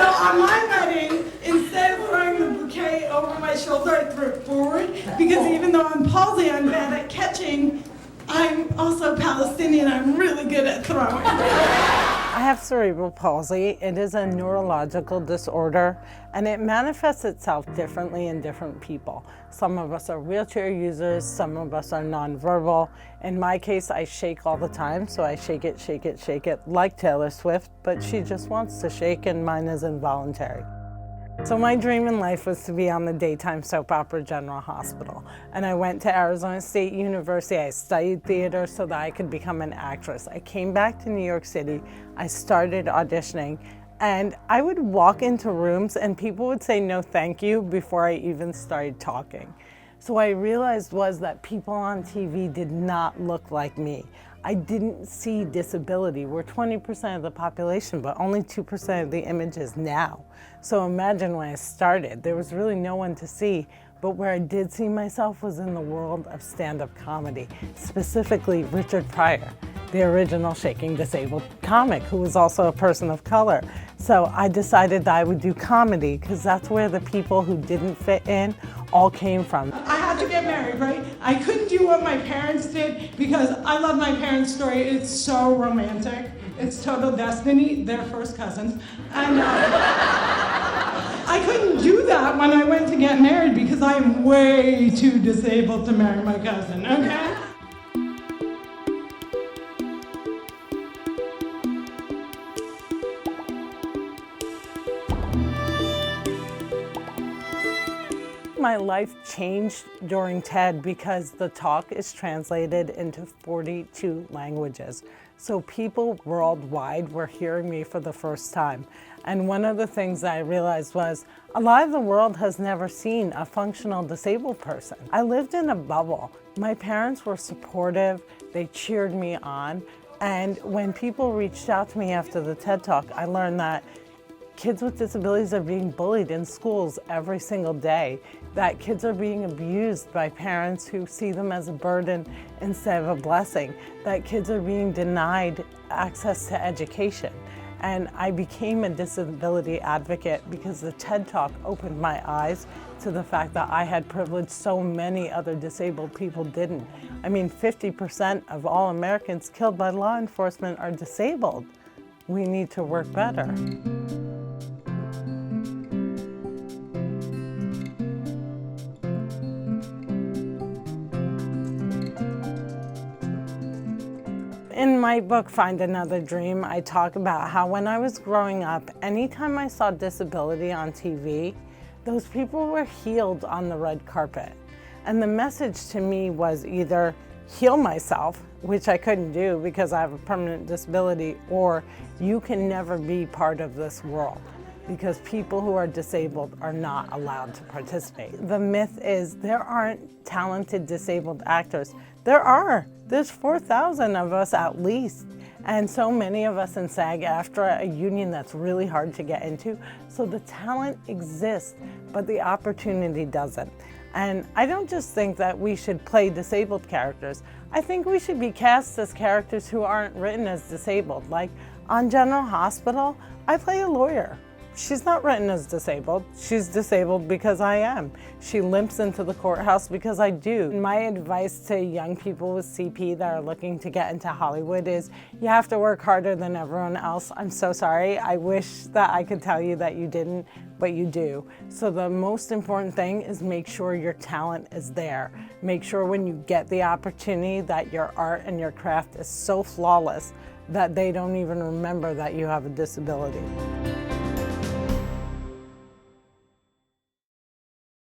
on my wedding, instead of throwing the bouquet over my shoulder, I threw it forward because even though I'm palsy, I'm bad at catching. I'm also Palestinian. I'm really good at throwing. I have cerebral palsy. It is a neurological disorder, and it manifests itself differently in different people. Some of us are wheelchair users, some of us are nonverbal. In my case, I shake all the time, so I shake it, shake it, shake it, like Taylor Swift, but she just wants to shake, and mine is involuntary. So my dream in life was to be on the daytime soap opera General Hospital. And I went to Arizona State University. I studied theater so that I could become an actress. I came back to New York City. I started auditioning. And I would walk into rooms and people would say no thank you before I even started talking. So what I realized was that people on TV did not look like me. I didn't see disability. We're 20% of the population, but only 2% of the images now. So imagine when I started, there was really no one to see, but where I did see myself was in the world of stand-up comedy, specifically Richard Pryor, the original Shaking Disabled comic, who was also a person of color. So I decided that I would do comedy because that's where the people who didn't fit in all came from. I had to get married, right? I couldn't do what my parents did because I love my parents' story. It's so romantic. It's total destiny. They're first cousins. And I couldn't do that when I went to get married because I am way too disabled to marry my cousin, okay? My life changed during TED because the talk is translated into 42 languages. So people worldwide were hearing me for the first time. And one of the things that I realized was a lot of the world has never seen a functional disabled person. I lived in a bubble. My parents were supportive, they cheered me on. And when people reached out to me after the TED Talk, I learned that kids with disabilities are being bullied in schools every single day, that kids are being abused by parents who see them as a burden instead of a blessing, that kids are being denied access to education. And I became a disability advocate because the TED Talk opened my eyes to the fact that I had privilege so many other disabled people didn't. I mean, 50% of all Americans killed by law enforcement are disabled. We need to work better. In my book, Find Another Dream, I talk about how when I was growing up, anytime I saw disability on TV, those people were healed on the red carpet. And the message to me was either heal myself, which I couldn't do because I have a permanent disability, or you can never be part of this world because people who are disabled are not allowed to participate. The myth is there aren't talented disabled actors. There are. There's 4,000 of us at least. And so many of us in SAG-AFTRA, a union that's really hard to get into. So the talent exists, but the opportunity doesn't. And I don't just think that we should play disabled characters. I think we should be cast as characters who aren't written as disabled. Like on General Hospital, I play a lawyer. She's not written as disabled. She's disabled because I am. She limps into the courthouse because I do. My advice to young people with CP that are looking to get into Hollywood is you have to work harder than everyone else. I'm so sorry. I wish that I could tell you that you didn't, but you do. So the most important thing is make sure your talent is there. Make sure when you get the opportunity that your art and your craft is so flawless that they don't even remember that you have a disability.